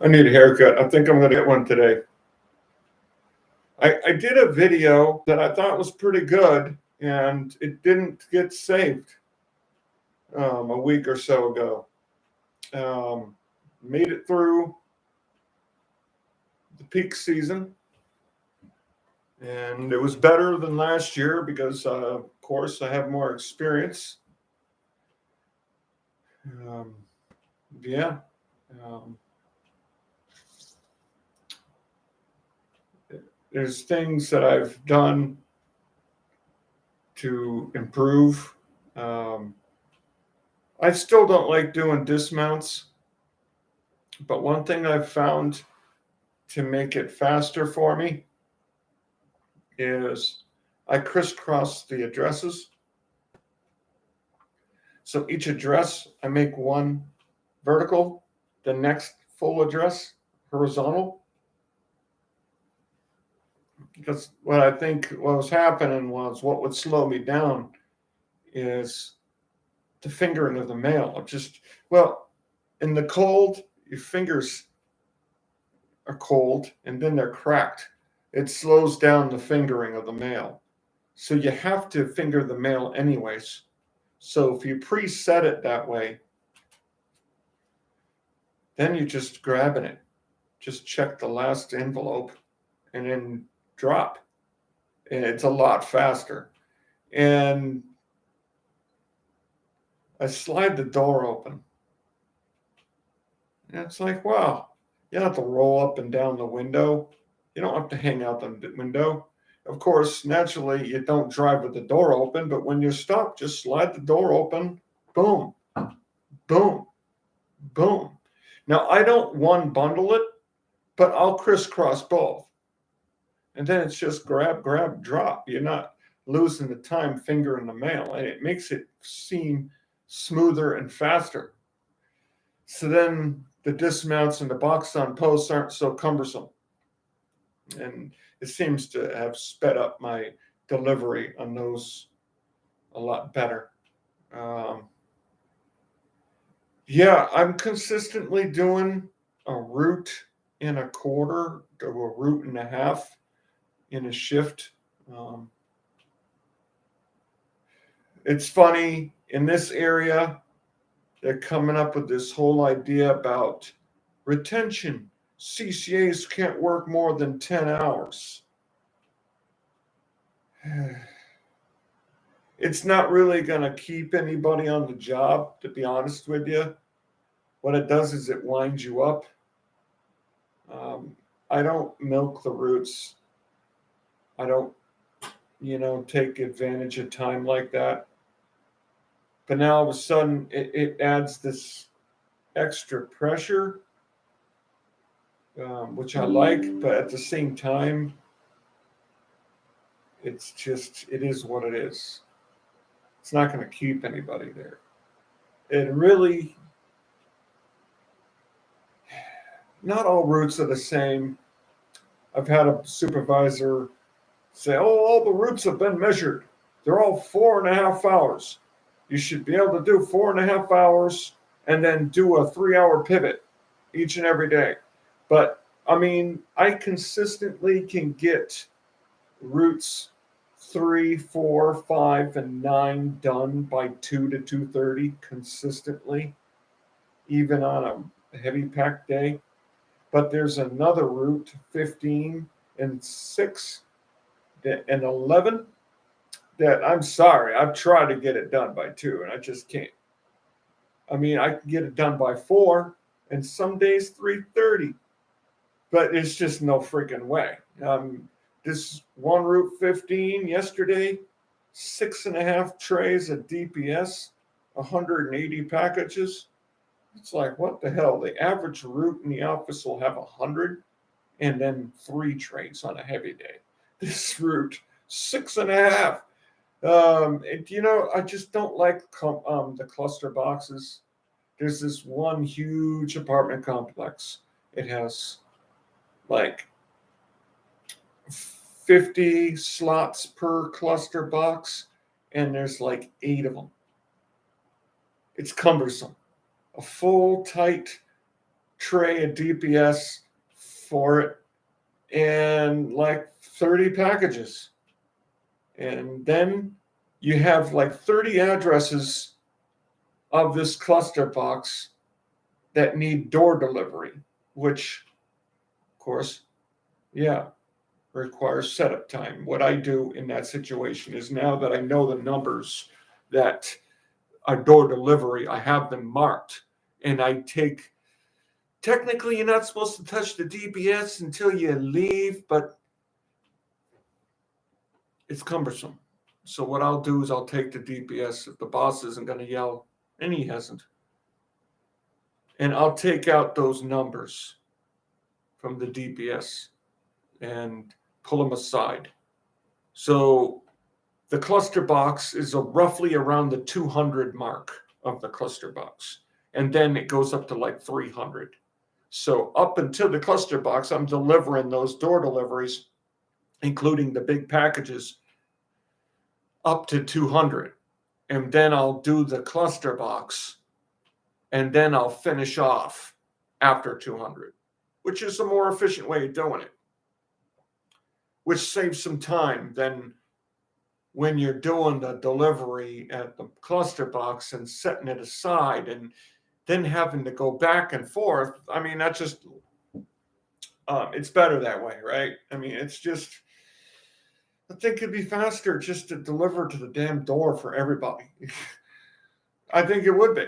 I need a haircut. I think I'm going to get one today. I did a video that I thought was pretty good, and it didn't get saved a week or so ago. Um, Made it through the peak season, and it was better than last year because, of course, I have more experience. Um, yeah. Um, there's things that I've done to improve. Um, I still don't like doing dismounts, but one thing I've found to make it faster for me is I crisscross the addresses. So each address, I make one vertical, the next full address horizontal. Because what I think what was happening was what would slow me down is the fingering of the mail. Well, in the cold, your fingers are cold and then they're cracked. It slows down the fingering of the mail. So you have to finger the mail anyways. So if you preset it that way, then you're just grabbing it. Just check the last envelope and then drop. And it's a lot faster. And I slide the door open. And it's like, wow, you don't have to roll up and down the window. You don't have to hang out the window. Of course, naturally, you don't drive with the door open, but when you're stuck, just slide the door open. Boom, boom, boom. Now, I don't one bundle it, but I'll crisscross both. And then it's just grab, grab, drop. You're not losing the time fingering the mail, and it makes it seem smoother and faster. So then the dismounts and the box on posts aren't so cumbersome. And it seems to have sped up my delivery on those a lot better. Um, yeah, I'm consistently doing a route in a quarter to a route and a half in a shift. Um, it's funny in this area, they're coming up with this whole idea about retention. CCAs can't work more than 10 hours. It's not really going to keep anybody on the job, to be honest with you. What it does is it winds you up. I don't milk the routes. I don't, take advantage of time like that. But now all of a sudden, it adds this extra pressure, which I like. But at the same time, it is what it is. It's not going to keep anybody there. It really, not all routes are the same. I've had a supervisor say, "Oh, all the routes have been measured. They're all 4.5 hours. You should be able to do 4.5 hours and then do a 3 hour pivot each and every day." But I mean, I consistently can get routes 3, 4, 5, and 9 done by 2 to 2:30 consistently, even on a heavy pack day. But there's another route, 15 and 6 and 11, that I'm sorry, I've tried to get it done by 2 and I just can't. I mean, I can get it done by 4 and some days 3:30, but it's just no freaking way. This one route 15 yesterday, 6.5 trays of DPS, 180 packages. It's like, what the hell? The average route in the office will have 100 and then 3 trays on a heavy day. This route, 6.5. I just don't like the cluster boxes. There's this one huge apartment complex. It has like 50 slots per cluster box, and there's like 8 of them. It's cumbersome. A full, tight tray of DPS for it and like 30 packages. And then you have like 30 addresses of this cluster box that need door delivery, which, of course, requires setup time. What I do in that situation is, now that I know the numbers that are door delivery, I have them marked, and I take, technically you're not supposed to touch the DPS until you leave, but it's cumbersome. So what I'll do is I'll take the DPS if the boss isn't going to yell, and he hasn't, and I'll take out those numbers from the DPS and pull them aside. So the cluster box is roughly around the 200 mark of the cluster box, and then it goes up to like 300. So up until the cluster box, I'm delivering those door deliveries, including the big packages, up to 200. And then I'll do the cluster box, and then I'll finish off after 200, which is a more efficient way of doing it, which saves some time than when you're doing the delivery at the cluster box and setting it aside and then having to go back and forth. I mean, that's just, it's better that way, right? I mean, it's just, I think it'd be faster just to deliver to the damn door for everybody. I think it would be.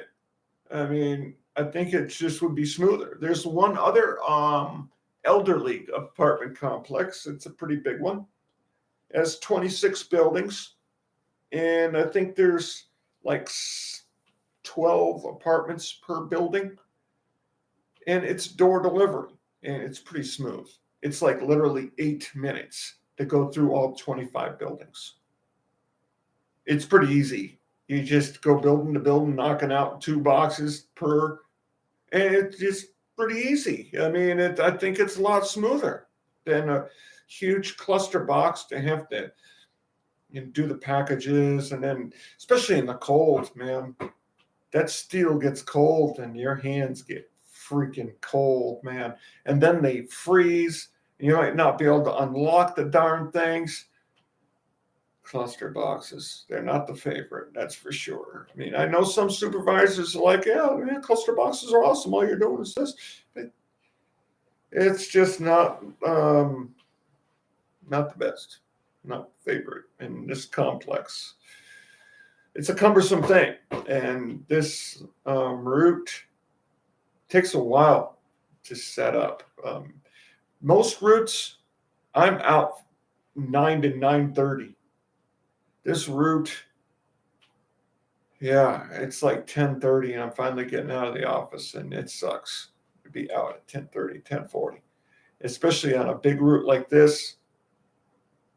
I mean, I think it just would be smoother. There's one other elderly apartment complex. It's a pretty big one. It has 26 buildings, and I think there's like 12 apartments per building, and it's door delivery, and it's pretty smooth. It's like literally 8 minutes to go through all 25 buildings. It's pretty easy. You just go building to building, knocking out 2 boxes per, and it's just pretty easy. I mean, I think it's a lot smoother than a huge cluster box to have to do the packages, and then especially in the cold, man, that steel gets cold and your hands get freaking cold, man, and then they freeze. You might not be able to unlock the darn things. Cluster boxes, they're not the favorite, that's for sure. I mean, I know some supervisors are like, yeah, man, cluster boxes are awesome, all you're doing is this, but it's just not the best, not the favorite in this complex. It's a cumbersome thing, and this route takes a while to set up. Most routes, I'm out 9 to 9:30. This route, it's like 10:30, and I'm finally getting out of the office, and it sucks to be out at 10:30, 10:40. Especially on a big route like this,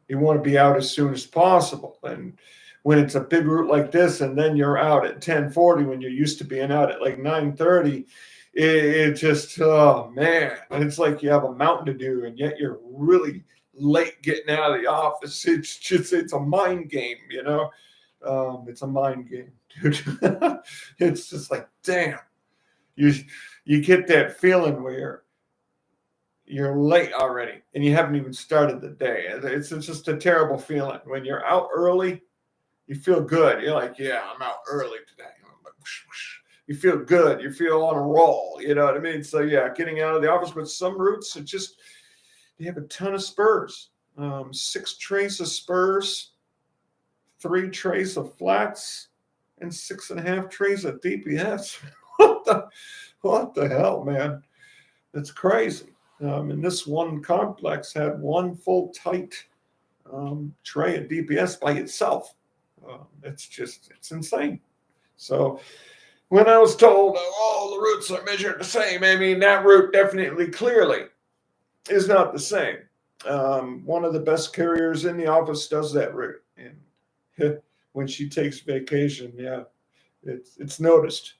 you want to be out as soon as possible. And when it's a big route like this, and then you're out at 10:40 when you're used to being out at like 9:30, it just, oh man, it's like you have a mountain to do, and yet you're really late getting out of the office. It's a mind game, you know. It's a mind game, dude. It's just like, damn, you get that feeling where you're late already and you haven't even started the day. It's just a terrible feeling. When you're out early, you feel good. You're like, yeah, I'm out early today. You feel good. You feel on a roll. You know what I mean? So yeah, getting out of the office. But some routes, they have a ton of spurs. 6 trays of spurs, 3 trays of flats, and 6.5 trays of DPS. What the hell, man? It's crazy. And this one complex had one full tight tray of DPS by itself. It's insane. So when I was told, oh, the routes are measured the same, I mean, that route definitely, clearly is not the same. One of the best carriers in the office does that route. And when she takes vacation, it's noticed.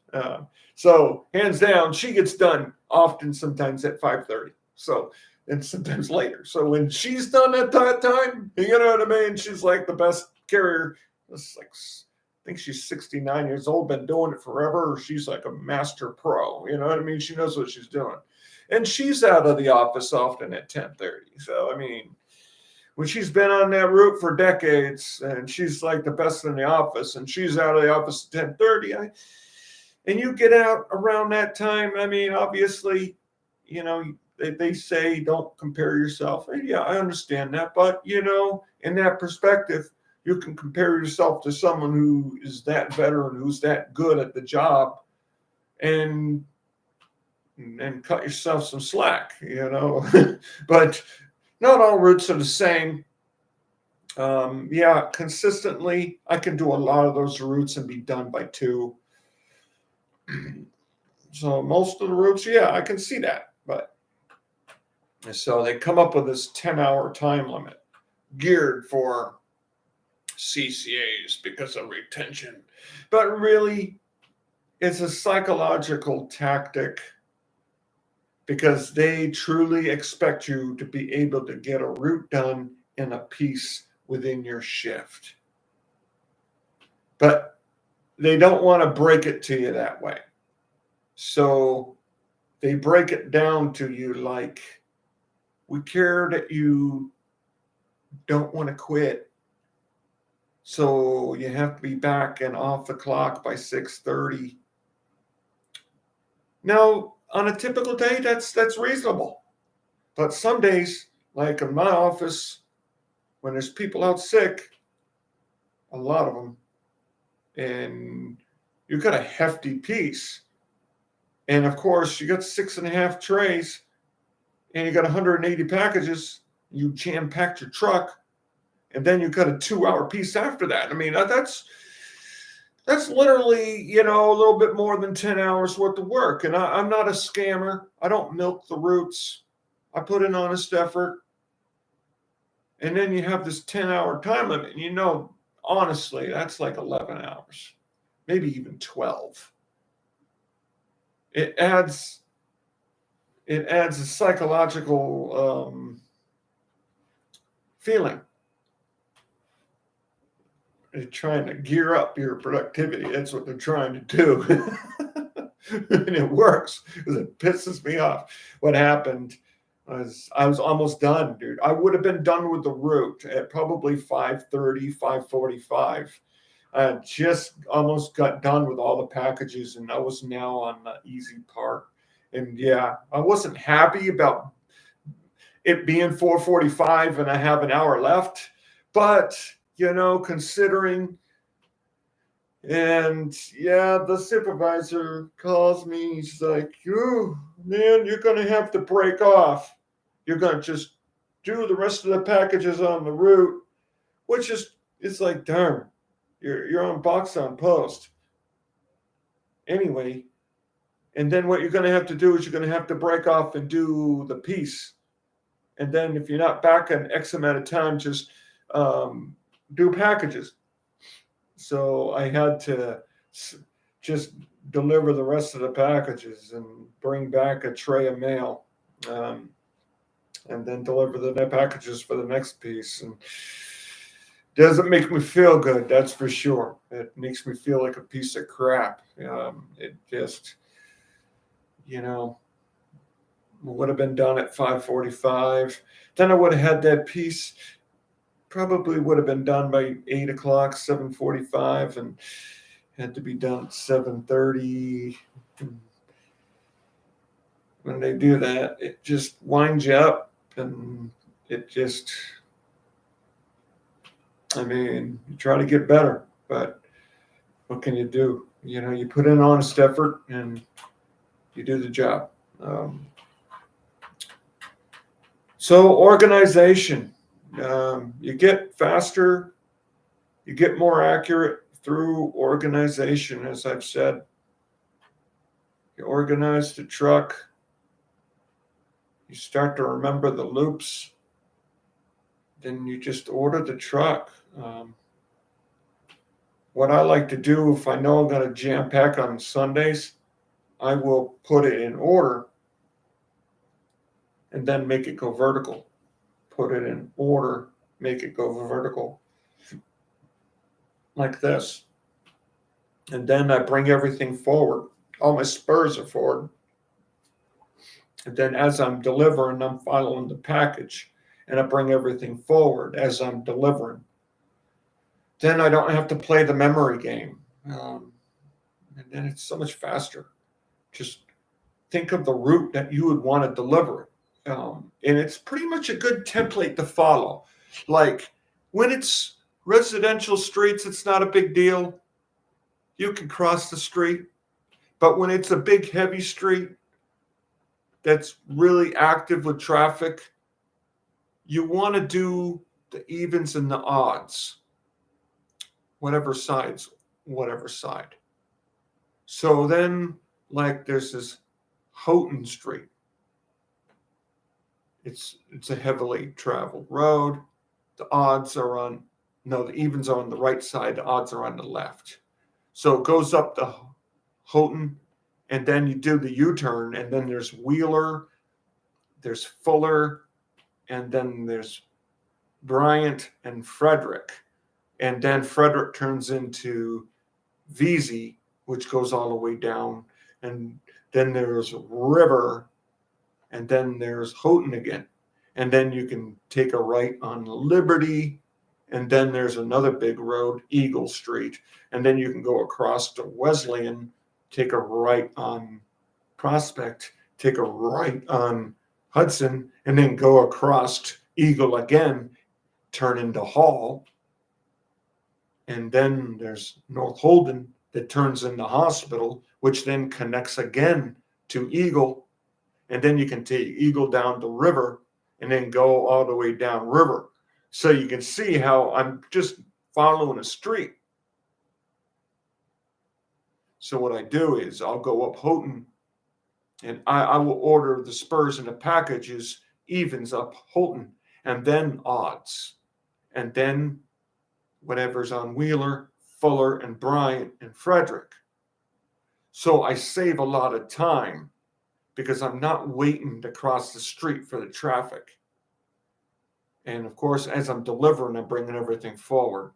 So hands down, she gets done often, sometimes at 5:30. So, and sometimes later. So when she's done at that time, you know what I mean? She's like the best carrier. It's like, I think she's 69 years old, been doing it forever. She's like a master pro. You know what I mean? She knows what she's doing. And she's out of the office often at 10:30. So, I mean, when she's been on that route for decades and she's like the best in the office and she's out of the office at 10:30, and you get out around that time, I mean, obviously, you know, they say don't compare yourself. And yeah, I understand that. But, you know, in that perspective, you can compare yourself to someone who is that veteran, who's that good at the job, and cut yourself some slack, you know. But not all routes are the same. Yeah, consistently, I can do a lot of those routes and be done by 2. So most of the routes, yeah, I can see that. But so they come up with this 10-hour time limit geared for CCAs because of retention. But really, it's a psychological tactic because they truly expect you to be able to get a route done in a piece within your shift. But they don't want to break it to you that way. So they break it down to you like, we care that you don't want to quit. So you have to be back and off the clock by 6:30. Now, on a typical day, that's reasonable. But some days, like in my office, when there's people out sick, a lot of them, and you got a hefty piece. And of course, you got 6.5 trays and you got 180 packages. You jam packed your truck, and then you got a 2-hour piece after that. I mean, that's literally, you know, a little bit more than 10 hours worth of work. And I'm not a scammer. I don't milk the routes. I put in honest effort. And then you have this 10-hour time limit. And you know, honestly, that's like 11 hours, maybe even 12. It adds a psychological feeling. They're trying to gear up your productivity. That's what they're trying to do. And it works because it pisses me off. What happened was I was almost done, dude. I would have been done with the route at probably 5:30, 5:45. I just almost got done with all the packages, and I was now on the easy part. And yeah, I wasn't happy about it being 4:45 and I have an hour left, but you know, considering, and yeah, the supervisor calls me. He's like, "You man, you're gonna have to break off. You're gonna just do the rest of the packages on the route," which is, it's like, darn, you're on box on post anyway. And then what you're gonna have to do is you're gonna have to break off and do the piece. And then if you're not back in X amount of time, just do packages. So I had to just deliver the rest of the packages and bring back a tray of mail, and then deliver the packages for the next piece. And doesn't make me feel good, that's for sure. It makes me feel like a piece of crap. It just, you know, would have been done at 5:45. Then I would have had that piece. Probably would have been done by 8 o'clock, 7:45, and had to be done at 7:30. When they do that, it just winds you up, and it just, I mean, you try to get better, but what can you do? You know, you put in honest effort and you do the job. So organization. You get faster, you get more accurate through organization, as I've said. You organize the truck, you start to remember the loops, then you just order the truck. What I like to do, if I know I'm going to jam pack on Sundays, I will put it in order and then make it go vertical. Put it in order, make it go vertical, like this. And then I bring everything forward. All my spurs are forward. And then as I'm delivering, I'm following the package and I bring everything forward as I'm delivering. Then I don't have to play the memory game. And then it's so much faster. Just think of the route that you would want to deliver it. And it's pretty much a good template to follow. Like when it's residential streets, it's not a big deal. You can cross the street. But when it's a big, heavy street that's really active with traffic, you want to do the evens and the odds, whatever side. So then, like, there's this Houghton Street. It's a heavily traveled road. The evens are on the right side. The odds are on the left. So it goes up the Houghton, and then you do the U-turn, and then there's Wheeler, there's Fuller, and then there's Bryant and Frederick. And then Frederick turns into Vesey, which goes all the way down. And then there's River, and then there's Houghton again. And then you can take a right on Liberty, and then there's another big road, Eagle Street. And then you can go across to Wesleyan, take a right on Prospect, take a right on Hudson, and then go across Eagle again, turn into Hall. And then there's North Holden that turns into Hospital, which then connects again to Eagle. And then you can take Eagle down to River and then go all the way down River. So you can see how I'm just following a street. So what I do is I'll go up Houghton, and I will order the spurs and the packages evens up Houghton, and then odds. And then whatever's on Wheeler, Fuller, and Bryant, and Frederick. So I save a lot of time because I'm not waiting to cross the street for the traffic. And of course, as I'm delivering, I'm bringing everything forward.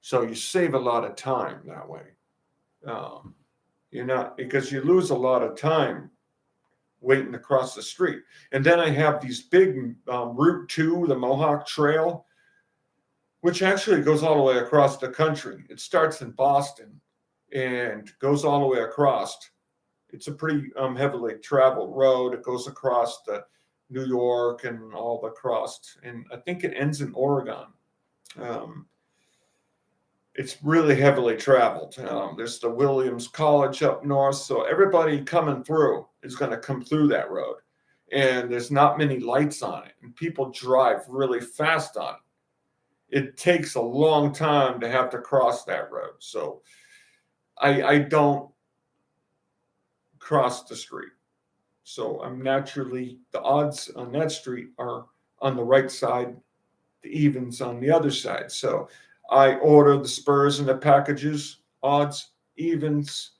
So you save a lot of time that way. Because you lose a lot of time waiting to cross the street. And then I have these big Route 2, the Mohawk Trail, which actually goes all the way across the country. It starts in Boston and goes all the way across. It's a pretty heavily traveled road. It goes across the New York and all across, and I think it ends in Oregon. It's really heavily traveled. There's the Williams College up north, so everybody coming through is going to come through that road. And there's not many lights on it, and people drive really fast on it. It takes a long time to have to cross that road. So I don't cross the street. So I'm naturally, the odds on that street are on the right side, the evens on the other side. So I order the spurs and the packages, odds, evens,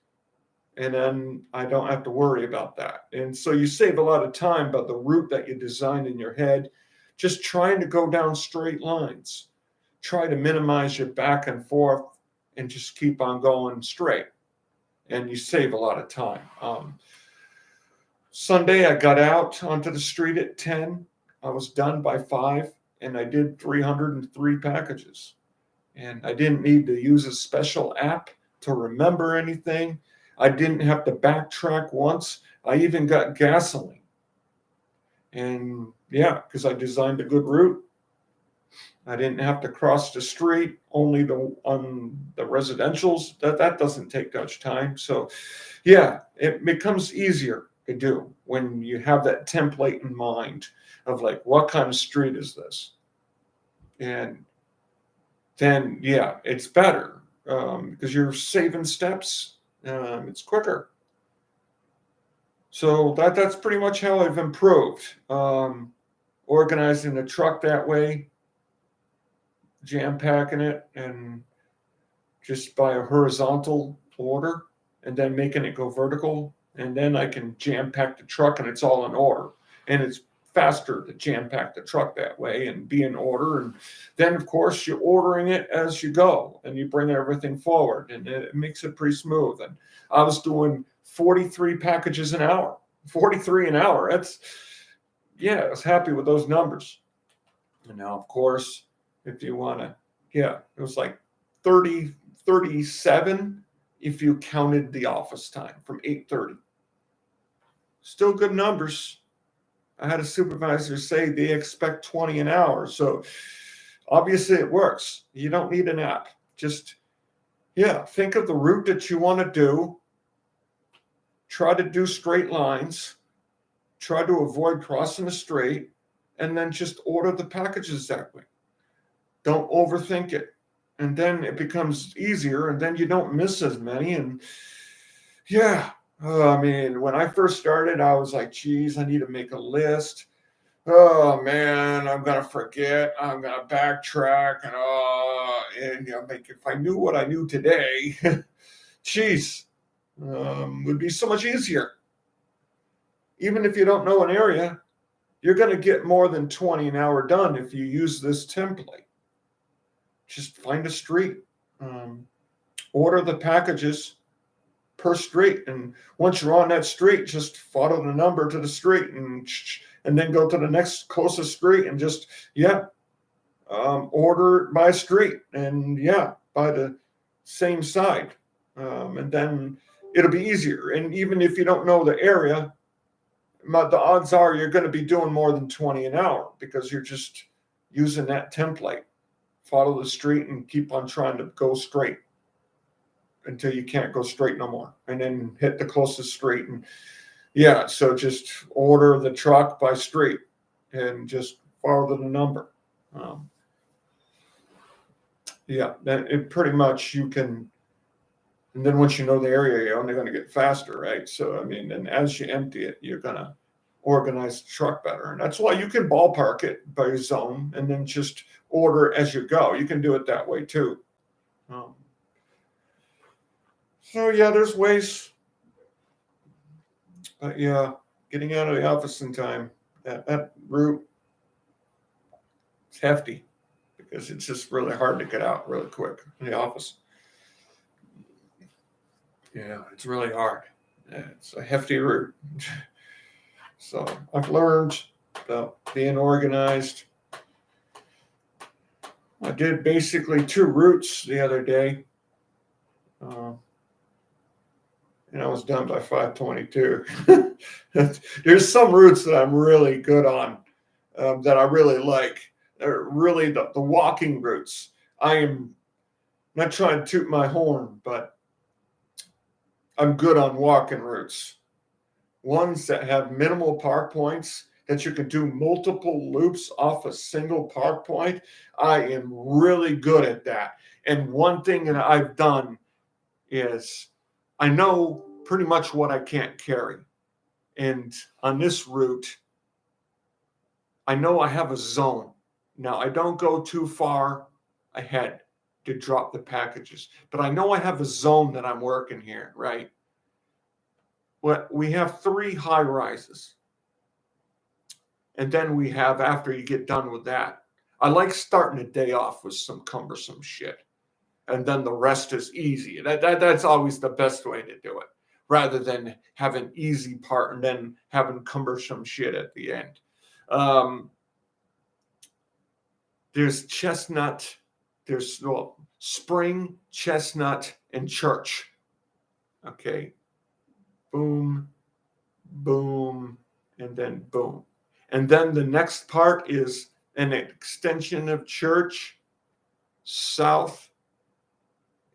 and then I don't have to worry about that. And so you save a lot of time by the route that you designed in your head, just trying to go down straight lines. Try to minimize your back and forth and just keep on going straight. And you save a lot of time. Sunday, I got out onto the street at 10. I was done by 5, and I did 303 packages. And I didn't need to use a special app to remember anything. I didn't have to backtrack once. I even got gasoline. And yeah, because I designed a good route. I didn't have to cross the street, only on the residentials. That doesn't take much time. So yeah, it becomes easier to do when you have that template in mind of like, what kind of street is this? And then, yeah, it's better because you're saving steps. It's quicker. So that's pretty much how I've improved. Organizing the truck that way, jam packing it, and just by a horizontal order, and then making it go vertical. And then I can jam pack the truck and it's all in order. And it's faster to jam pack the truck that way and be in order. And then, of course, you're ordering it as you go and you bring everything forward, and it makes it pretty smooth. And I was doing 43 packages an hour, 43 an hour. I was happy with those numbers. And now, of course, if you want to, it was like 30, 37 if you counted the office time from 8:30. Still good numbers. I had a supervisor say they expect 20 an hour. So obviously it works. You don't need an app. Just, think of the route that you want to do. Try to do straight lines. Try to avoid crossing the street, and then just order the packages that way. Don't overthink it. And then it becomes easier, and then you don't miss as many. And I mean, when I first started, I was like, geez, I need to make a list. Oh man, I'm gonna forget. I'm gonna backtrack, and like if I knew what I knew today, geez, would be so much easier. Even if you don't know an area, you're gonna get more than 20 an hour done if you use this template. Just find a street, order the packages per street, and once you're on that street, just follow the number to the street, and then go to the next closest street, and just order by street, and by the same side, and then it'll be easier. And even if you don't know the area, the odds are you're going to be doing more than 20 an hour because you're just using that template. Follow the street and keep on trying to go straight until you can't go straight no more, and then hit the closest street. And so just order the truck by street and just follow the number. Then it pretty much you can. And then once you know the area, you're only going to get faster, right? So, I mean, and as you empty it, you're going to organize the truck better. And that's why you can ballpark it by zone and then just order as you go. You can do it that way too. There's ways. But getting out of the office in time, that route is hefty because it's just really hard to get out really quick in the office. It's really hard. It's a hefty route. So I've learned about being organized. I did basically 2 routes the other day. And I was done by 5:22. There's some routes that I'm really good on, that I really like. They're really the walking routes. I am not trying to toot my horn, but I'm good on walking routes. Ones that have minimal park points, that you can do multiple loops off a single park point. I am really good at that. And one thing that I've done is I know pretty much what I can't carry. And on this route, I know I have a zone. Now, I don't go too far ahead to drop the packages, but I know I have a zone that I'm working here, right? Well, we have 3 high rises. And then we have, after you get done with that, I like starting the day off with some cumbersome shit. And then the rest is easy. That's always the best way to do it, rather than have an easy part and then having cumbersome shit at the end. There's Chestnut, there's Spring, Chestnut, and Church. Okay. Boom, boom, and then boom. And then the next part is an extension of Church, South,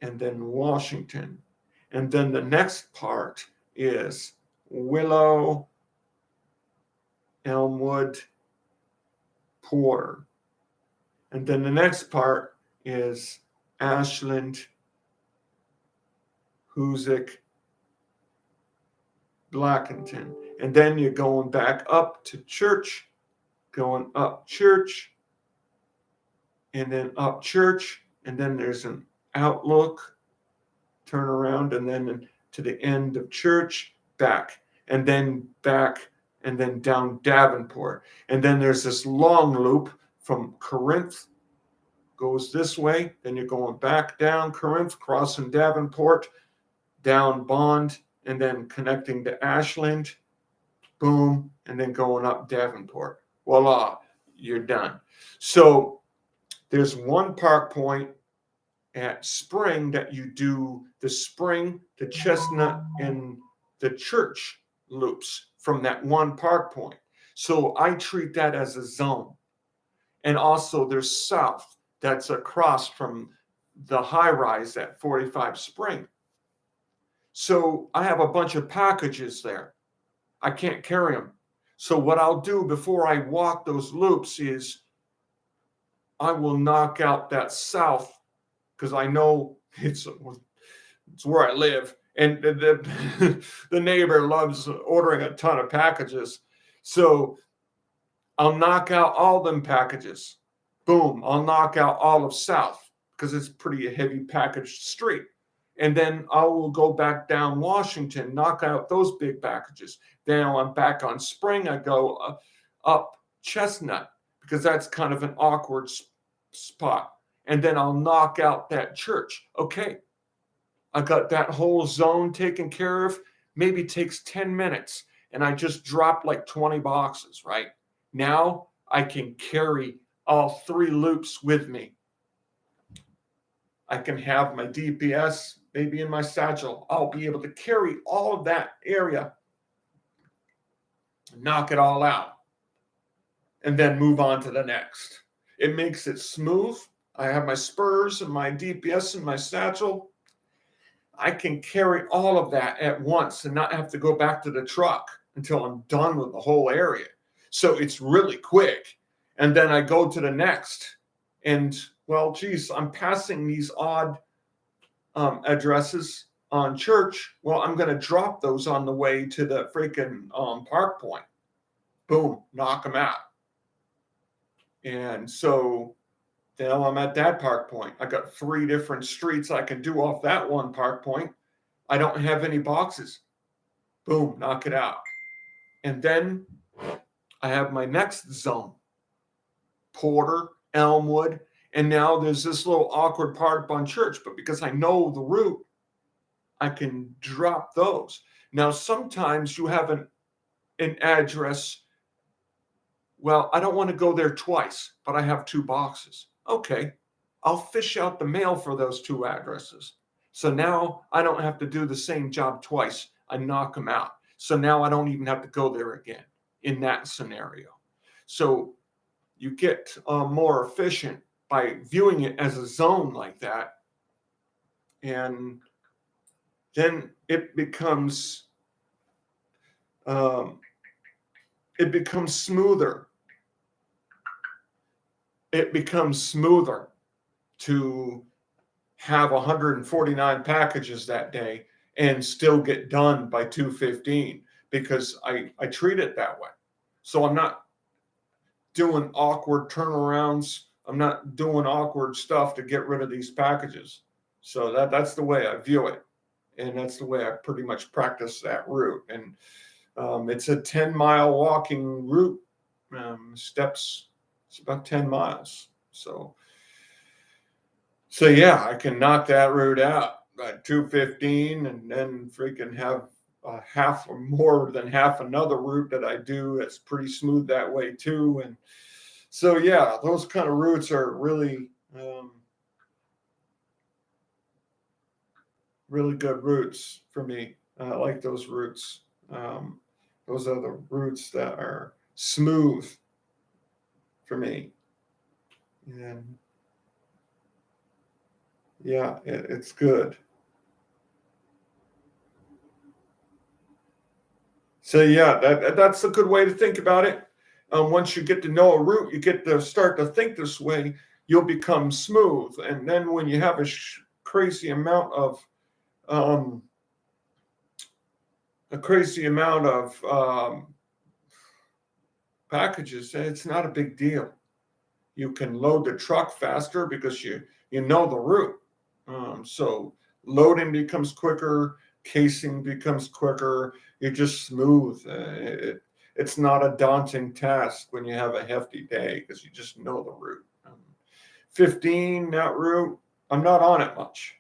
and then Washington. And then the next part is Willow, Elmwood, Porter. And then the next part is Ashland, Hoosick, Blackington. And then you're going back up to Church, going up Church, and then up Church, and then there's an Outlook, turn around, and then to the end of Church, back, and then back and then down Davenport. And then there's this long loop from Corinth, goes this way. Then you're going back down Corinth, crossing Davenport, down Bond, and then connecting to Ashland, boom, and then going up Davenport. Voila, you're done. So there's one park point at Spring that you do the Spring to Chestnut and the Church loops from that one park point. So I treat that as a zone. And also there's South that's across from the high rise at 45 Spring. So I have a bunch of packages there. I can't carry them. So what I'll do before I walk those loops is I will knock out that South, because I know it's where I live, and the neighbor loves ordering a ton of packages. So I'll knock out all them packages. Boom, I'll knock out all of South because it's pretty a heavy packaged street. And then I will go back down Washington, knock out those big packages. Then I'm back on Spring. I go up Chestnut because that's kind of an awkward spot. And then I'll knock out that Church. Okay, I got that whole zone taken care of. Maybe takes 10 minutes. And I just dropped like 20 boxes, right? Now I can carry all 3 loops with me. I can have my DPS maybe in my satchel. I'll be able to carry all of that area, knock it all out, and then move on to the next. It makes it smooth. I have my spurs and my DPS in my satchel. I can carry all of that at once and not have to go back to the truck until I'm done with the whole area. So it's really quick. And then I go to the next. And, well, geez, I'm passing these odd addresses on Church. Well, I'm going to drop those on the way to the freaking park point. Boom, knock them out. And so now I'm at that park point. I got 3 different streets I can do off that one park point. I don't have any boxes. Boom, knock it out. And then I have my next zone. Porter, Elmwood, and now there's this little awkward part on Church, but because I know the route, I can drop those. Now, sometimes you have an address. Well, I don't want to go there twice, but I have 2 boxes. Okay, I'll fish out the mail for those 2 addresses. So now I don't have to do the same job twice. I knock them out. So now I don't even have to go there again in that scenario. So you get more efficient by viewing it as a zone like that. And then it becomes smoother. It becomes smoother to have 149 packages that day and still get done by 2:15 because I treat it that way. So I'm not doing awkward turnarounds. I'm not doing awkward stuff to get rid of these packages. So that's the way I view it. And that's the way I pretty much practice that route. And it's a 10-mile walking route. Steps, it's about 10 miles. So yeah, I can knock that route out by 2:15 and then freaking have half or more than half another route that I do. It's pretty smooth that way too. And so, yeah, those kind of routes are really, really good routes for me. I like those routes. Those are the routes that are smooth for me. And yeah, it's good. So yeah, that's a good way to think about it. Once you get to know a route, you get to start to think this way, you'll become smooth. And then when you have a crazy amount of packages, it's not a big deal. You can load the truck faster because you know the route. So loading becomes quicker, casing becomes quicker. You're just smooth. it's not a daunting task when you have a hefty day because you just know the route. 15, that route, I'm not on it much.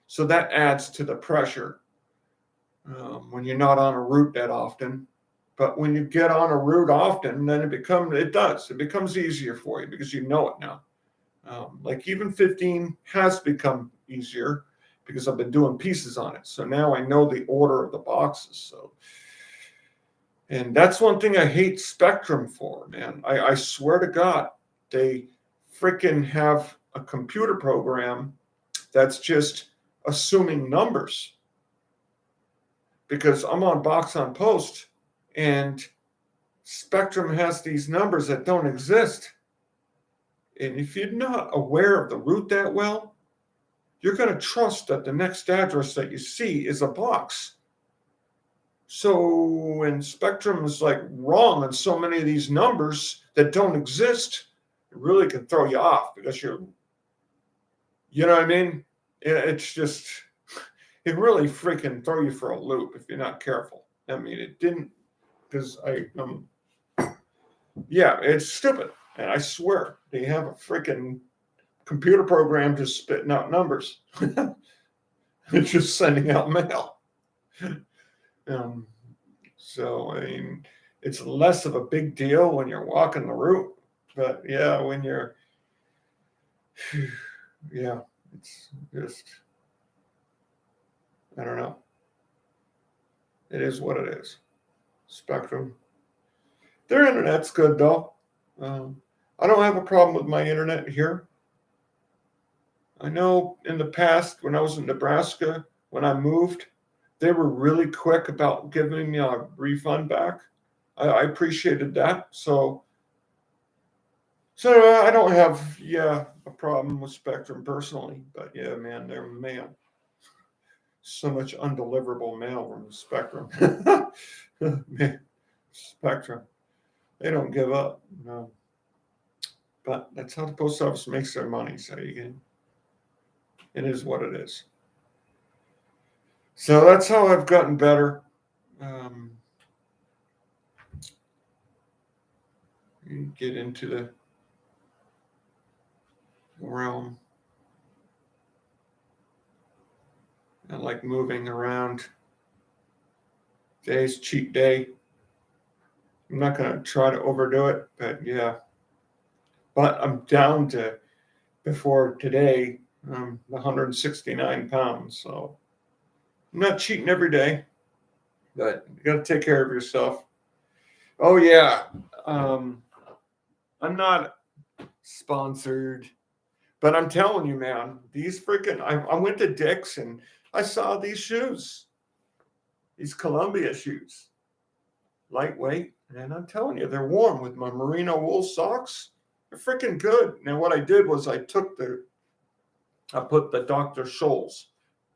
So that adds to the pressure when you're not on a route that often. But when you get on a route often, then it becomes easier for you because you know it now. Like even 15 has become easier because I've been doing pieces on it. So now I know the order of the boxes. So, and that's one thing I hate Spectrum for, man. I swear to God, they freaking have a computer program that's just assuming numbers. Because I'm on Box on Post and Spectrum has these numbers that don't exist. And if you're not aware of the route that well, you're going to trust that the next address that you see is a box. So when Spectrum is like wrong on so many of these numbers that don't exist, it really can throw you off because you know what I mean? It's just, it really freaking throw you for a loop if you're not careful. I mean, it didn't, because yeah, it's stupid. And I swear they have a freaking computer program just spitting out numbers. It's just sending out mail. So, I mean, it's less of a big deal when you're walking the route. But yeah, when you're, yeah, it's just, I don't know. It is what it is. Spectrum. Their internet's good though. I don't have a problem with my internet here. I know in the past when I was in Nebraska, when I moved, they were really quick about giving me a refund back. I appreciated that. So I don't have, a problem with Spectrum personally. But yeah, man, they're mail. So much undeliverable mail from Spectrum. Man, Spectrum. They don't give up. No. But that's how the post office makes their money. So it is what it is. So that's how I've gotten better. You get into the realm. I like moving around. Today's cheat day. I'm not going to try to overdo it, but yeah. But I'm down to, before today, 169 pounds. So I'm not cheating every day, but you got to take care of yourself. Oh, yeah. I'm not sponsored, but I'm telling you, man, these freaking, I went to Dick's and I saw these shoes, these Columbia shoes, lightweight. And I'm telling you, they're warm with my merino wool socks. They're freaking good. Now, what I did was I put the Dr. Scholl's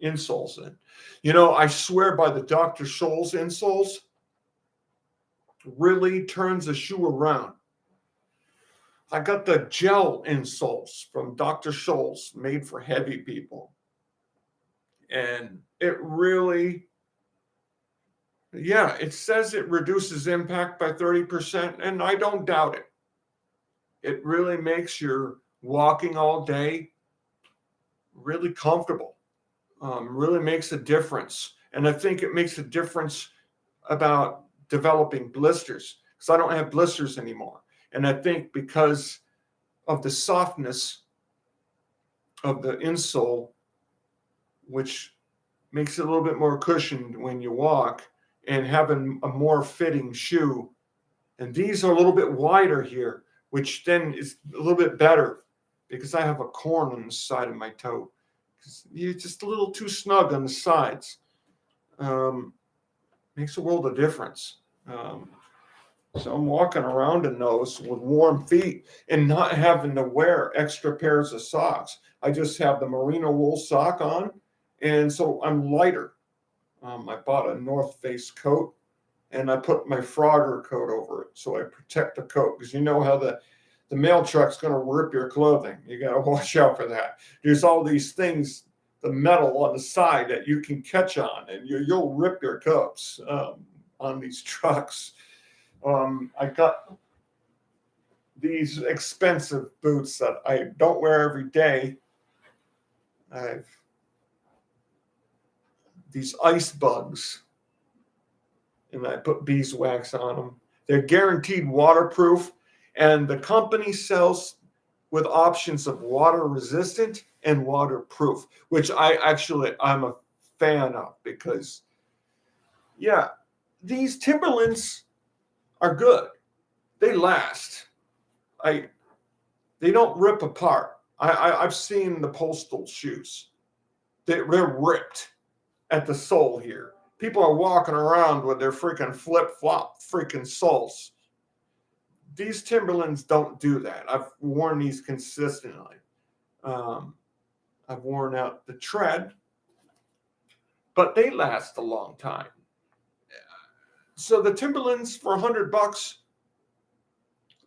insoles in. You know, I swear by the Dr. Scholl's insoles, really turns the shoe around. I got the gel insoles from Dr. Scholl's, made for heavy people. And it really, yeah, it says it reduces impact by 30%, and I don't doubt it. It really makes your walking all day really comfortable, really makes a difference. And I think it makes a difference about developing blisters, because I don't have blisters anymore. And I think because of the softness of the insole, which makes it a little bit more cushioned when you walk, and having a more fitting shoe. And these are a little bit wider here, which then is a little bit better because I have a corn on the side of my toe. You're just a little too snug on the sides. Makes a world of difference. So I'm walking around in those with warm feet and not having to wear extra pairs of socks. I just have the merino wool sock on, and so I'm lighter. I bought a North Face coat, and I put my Frogger coat over it so I protect the coat, because you know how the mail truck's going to rip your clothing. You got to watch out for that. There's all these things, the metal on the side that you can catch on, and you'll rip your coats on these trucks. I got these expensive boots that I don't wear every day. I've these ice bugs, and I put beeswax on them. They're guaranteed waterproof, and the company sells with options of water resistant and waterproof, which I'm a fan of because, yeah, these Timberlands are good. They last. They don't rip apart. I've seen the Postal shoes. They're ripped at the sole here. People are walking around with their freaking flip-flop freaking soles. These Timberlands don't do that. I've worn these consistently. I've worn out the tread, but they last a long time. So the Timberlands for $100,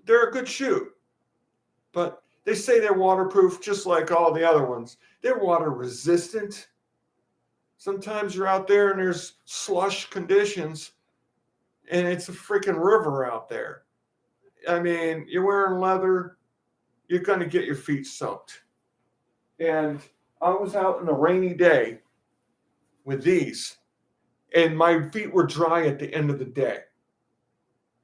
they're a good shoe, but they say they're waterproof just like all the other ones. They're water resistant. Sometimes you're out there and there's slush conditions and it's a freaking river out there. I mean, you're wearing leather, you're going to get your feet soaked. And I was out on a rainy day with these, and my feet were dry at the end of the day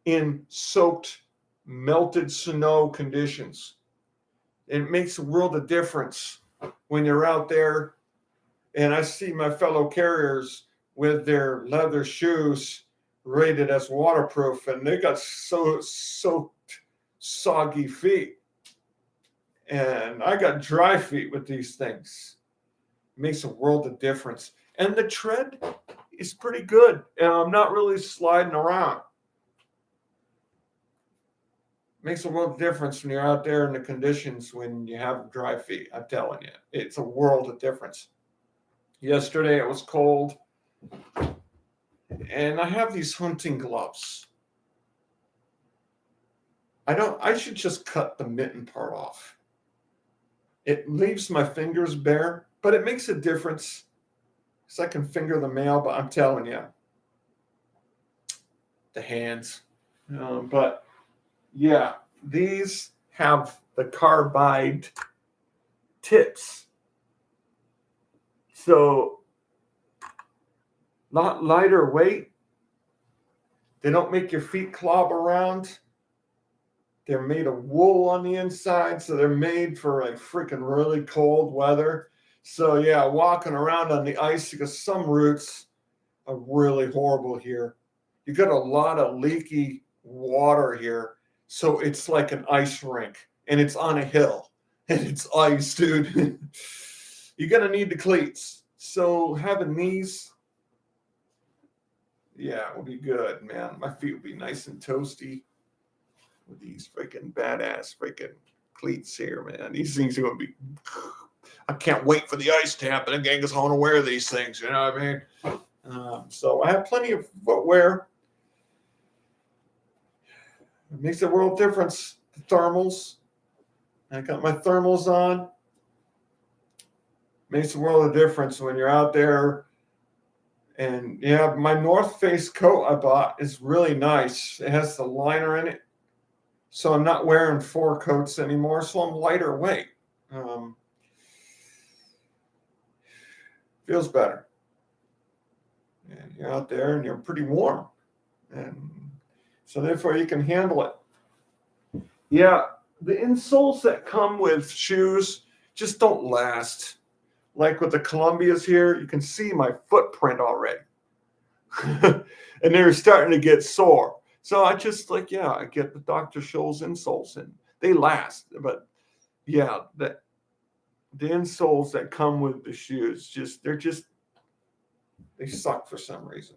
in soaked, melted snow conditions. It makes a world of difference when you're out there and I see my fellow carriers with their leather shoes rated as waterproof, and they got so soaked, soggy feet. And I got dry feet with these things. It makes a world of difference. And the tread is pretty good. And I'm not really sliding around. It makes a world of difference when you're out there in the conditions when you have dry feet. I'm telling you, it's a world of difference. Yesterday it was cold. And I have these hunting gloves. I should just cut the mitten part off. It leaves my fingers bare, but it makes a difference because I can finger the mail, but I'm telling you, the hands. But yeah, these have the carbide tips. So not lighter weight. They don't make your feet clobber around. They're made of wool on the inside, so they're made for like freaking really cold weather. So yeah, walking around on the ice because some routes are really horrible here. You got a lot of leaky water here, so it's like an ice rink, and it's on a hill, and it's ice, dude. You're gonna need the cleats. So having these, yeah, will be good, man. My feet will be nice and toasty with these freaking badass freaking cleats here, man. These things are going to be, I can't wait for the ice to happen again because I want to wear these things, you know what I mean? So I have plenty of footwear. It makes a world difference. The thermals. I got my thermals on. Makes a world of difference when you're out there. And yeah, my North Face coat I bought is really nice. It has the liner in it. So I'm not wearing 4 coats anymore, so I'm lighter weight. Feels better. And you're out there and you're pretty warm. And so therefore you can handle it. Yeah, the insoles that come with shoes just don't last. Like with the Columbias here, you can see my footprint already. And they're starting to get sore. So I just I get the Dr. Scholl's insoles and they last. But yeah, the insoles that come with the shoes, they suck for some reason.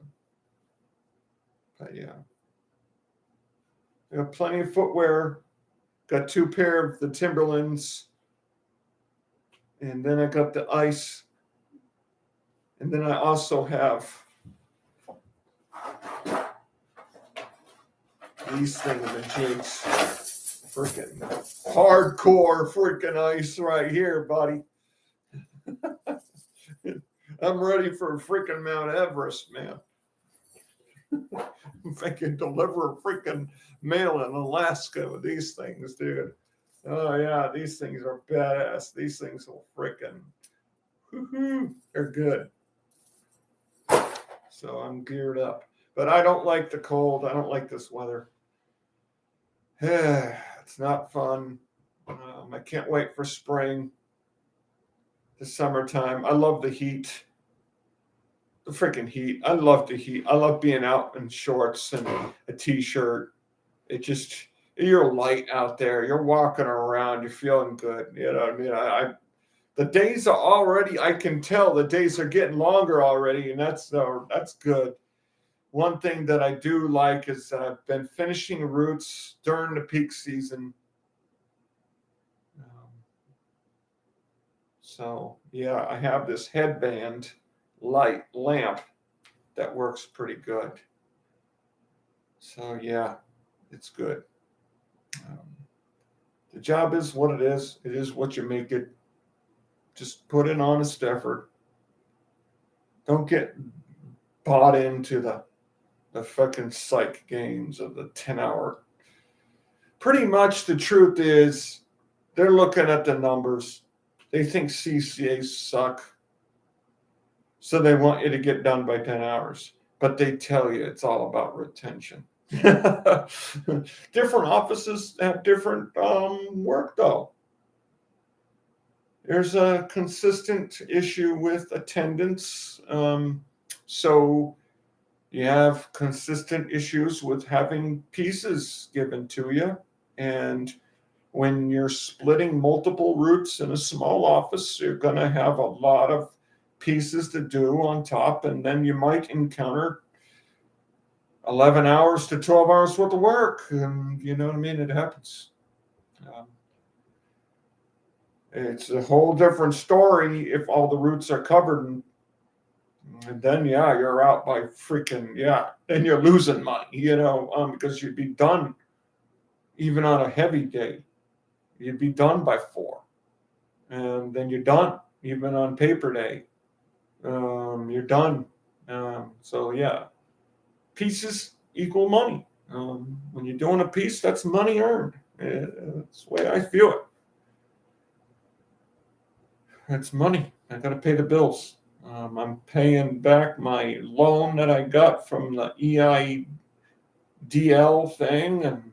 But yeah. I got plenty of footwear. Got 2 pair of the Timberlands. And then I got the ice. And then I also have these things and jigs. Freaking hardcore freaking ice right here, buddy. I'm ready for freaking Mount Everest, man. If I can deliver a freaking mail in Alaska with these things, dude. Oh yeah, these things are badass. These things will freaking, they're good. So I'm geared up. But I don't like the cold. I don't like this weather. It's not fun. I can't wait for spring, the summertime. I love the heat. The freaking heat. I love the heat. I love being out in shorts and a t-shirt. It just, you're light out there. You're walking around. You're feeling good. You know what I mean? The days are already. I can tell the days are getting longer already, and that's good. One thing that I do like is I've been finishing routes during the peak season. So yeah, I have this headband light lamp that works pretty good. So yeah, it's good. The job is what it is. It is what you make it. Just put in honest effort. Don't get bought into the fucking psych games of the 10-hour. Pretty much the truth is they're looking at the numbers. They think CCAs suck. So they want you to get done by 10 hours. But they tell you it's all about retention. Different offices have different work, though. There's a consistent issue with attendance. So you have consistent issues with having pieces given to you. And when you're splitting multiple routes in a small office, you're going to have a lot of pieces to do on top. And then you might encounter 11 hours to 12 hours worth of work. And you know what I mean? It happens. It's a whole different story if all the routes are covered. And then, yeah, you're out by freaking, yeah. Then you're losing money, because you'd be done even on a heavy day. You'd be done by 4. And then you're done, even on paper day. You're done. So, yeah, pieces equal money. When you're doing a piece, that's money earned. That's the way I feel it. It's money. I got to pay the bills. I'm paying back my loan that I got from the EIDL thing, and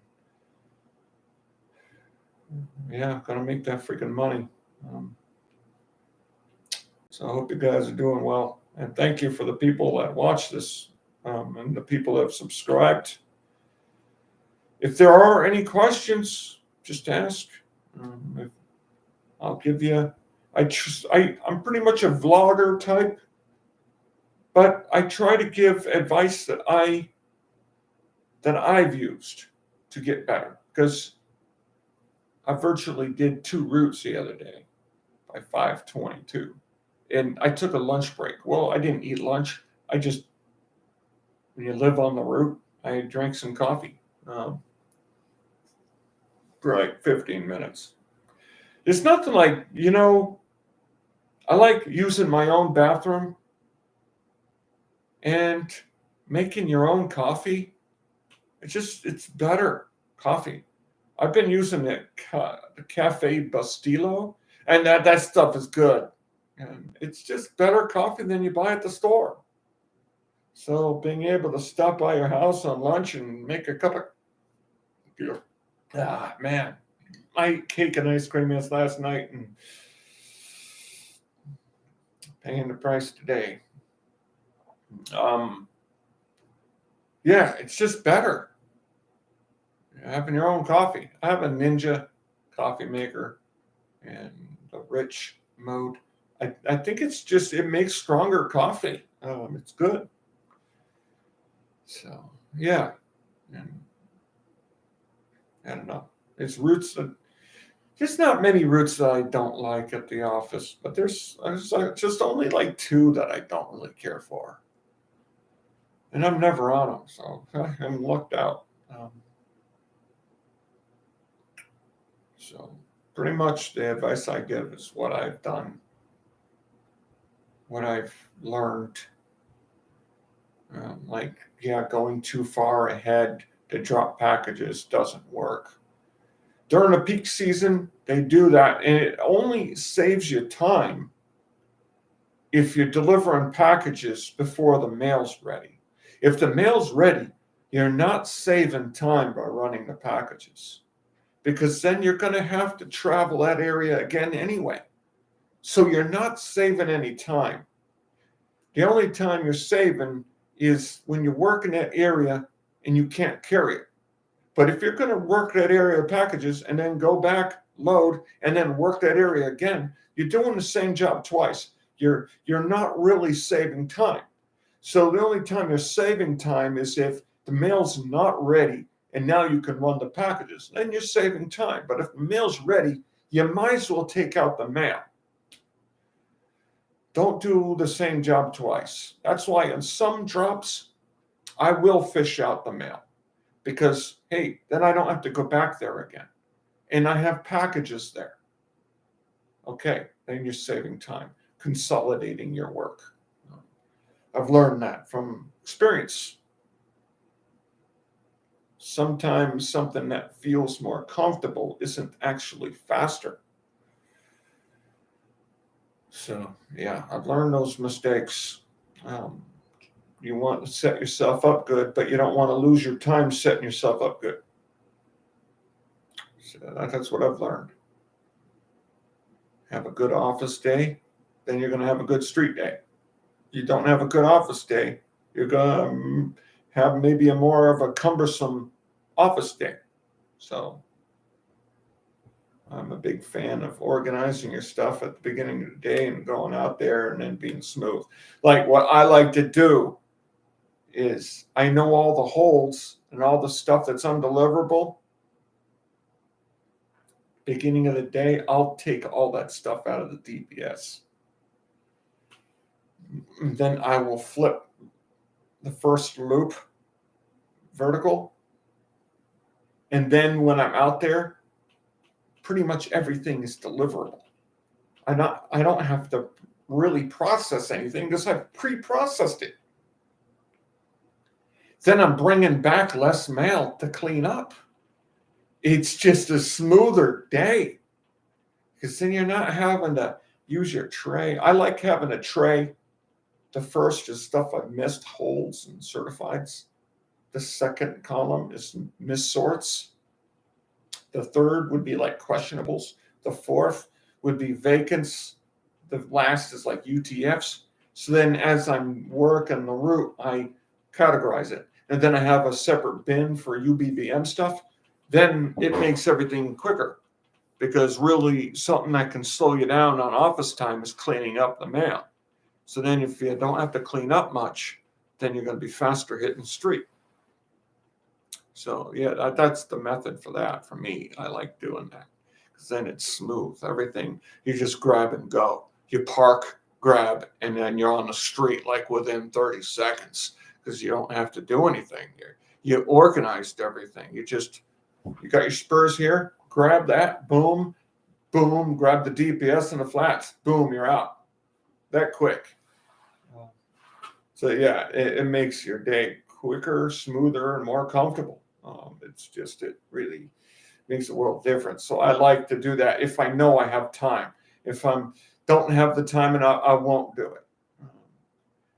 yeah, got to make that freaking money. So I hope you guys are doing well, and thank you for the people that watch this, and the people that have subscribed. If there are any questions, just ask. I'll give you. I'm pretty much a vlogger type, but I try to give advice that I've used to get better, because I virtually did 2 routes the other day by 5:22, and I took a lunch break. Well, I didn't eat lunch. When you live on the route, I drank some coffee for like 15 minutes. It's nothing like, I like using my own bathroom and making your own coffee. It's better coffee. I've been using the Cafe Bustelo, and that stuff is good. And it's just better coffee than you buy at the store. So being able to stop by your house on lunch and make a cup of, man, I ate cake and ice cream last night and paying the price today. Yeah, it's just better. Having your own coffee. I have a Ninja coffee maker and the rich mode. I think it makes stronger coffee. It's good. So yeah, and I don't know. It's routes that there's not many routes that I don't like at the office, but there's just only like 2 that I don't really care for, and I'm never on them, so I'm lucked out. So pretty much the advice I give is what I've done, what I've learned. Going too far ahead to drop packages doesn't work. During a peak season, they do that, and it only saves you time if you're delivering packages before the mail's ready. If the mail's ready, you're not saving time by running the packages, because then you're going to have to travel that area again anyway. So you're not saving any time. The only time you're saving is when you work in that area and you can't carry it. But if you're going to work that area of packages and then go back, load, and then work that area again, you're doing the same job twice. You're not really saving time. So the only time you're saving time is if the mail's not ready and now you can run the packages. Then you're saving time. But if the mail's ready, you might as well take out the mail. Don't do the same job twice. That's why in some drops, I will fish out the mail. Because, hey, then I don't have to go back there again. And I have packages there. Okay, then you're saving time, consolidating your work. I've learned that from experience. Sometimes something that feels more comfortable isn't actually faster. So, yeah, I've learned those mistakes. You want to set yourself up good, but you don't want to lose your time setting yourself up good. So that's what I've learned. Have a good office day, then you're going to have a good street day. You don't have a good office day, you're going to have maybe a more of a cumbersome office day. So I'm a big fan of organizing your stuff at the beginning of the day and going out there and then being smooth. Like what I like to do is I know all the holds and all the stuff that's undeliverable. Beginning of the day, I'll take all that stuff out of the DPS. And then I will flip the first loop vertical. And then when I'm out there, pretty much everything is deliverable. I don't have to really process anything because I've pre-processed it. Then I'm bringing back less mail to clean up. It's just a smoother day because then you're not having to use your tray. I like having a tray. The first is stuff I've missed, holds and certifieds. The second column is missorts. The third would be like questionables. The fourth would be vacants. The last is like UTFs. So then as I'm working the route, I categorize it. And then I have a separate bin for UBVM stuff. Then it makes everything quicker because really something that can slow you down on office time is cleaning up the mail. So then if you don't have to clean up much, then you're going to be faster hitting the street. So yeah, that's the method for that. For me, I like doing that because then it's smooth. Everything, you just grab and go. You park, grab, and then you're on the street like within 30 seconds because you don't have to do anything here. You organized everything. You got your spurs here, grab that, boom, boom, grab the DPS and the flats, boom, you're out. That quick. So yeah, it makes your day quicker, smoother, and more comfortable. It really makes a world of difference. So I like to do that if I know I have time. If I don't have the time, and I won't do it.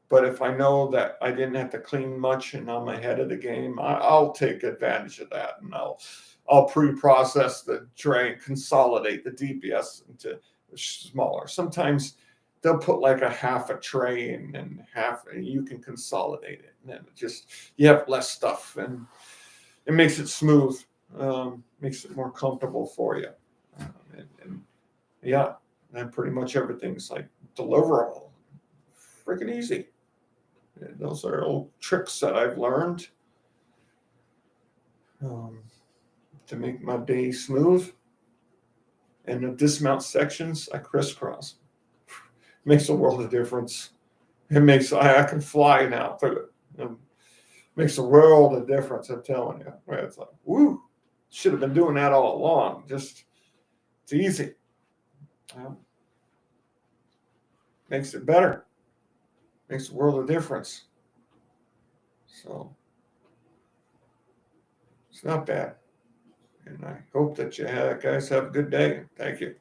But if I know that I didn't have to clean much and I'm ahead of the game, I'll take advantage of that, and I'll pre-process the tray and consolidate the DPS into smaller. Sometimes they'll put like a half a tray and half, and you can consolidate it, and then you have less stuff, and it makes it smooth, makes it more comfortable for you, yeah, and pretty much everything's like deliverable, freaking easy. Those are old tricks that I've learned to make my day smooth. And the dismount sections, I crisscross. Makes a world of difference. I can fly now through it. It makes a world of difference, I'm telling you. It's like, woo, should have been doing that all along. It's easy. Makes it better. Makes a world of difference. So it's not bad. And I hope that you guys have a good day. Thank you.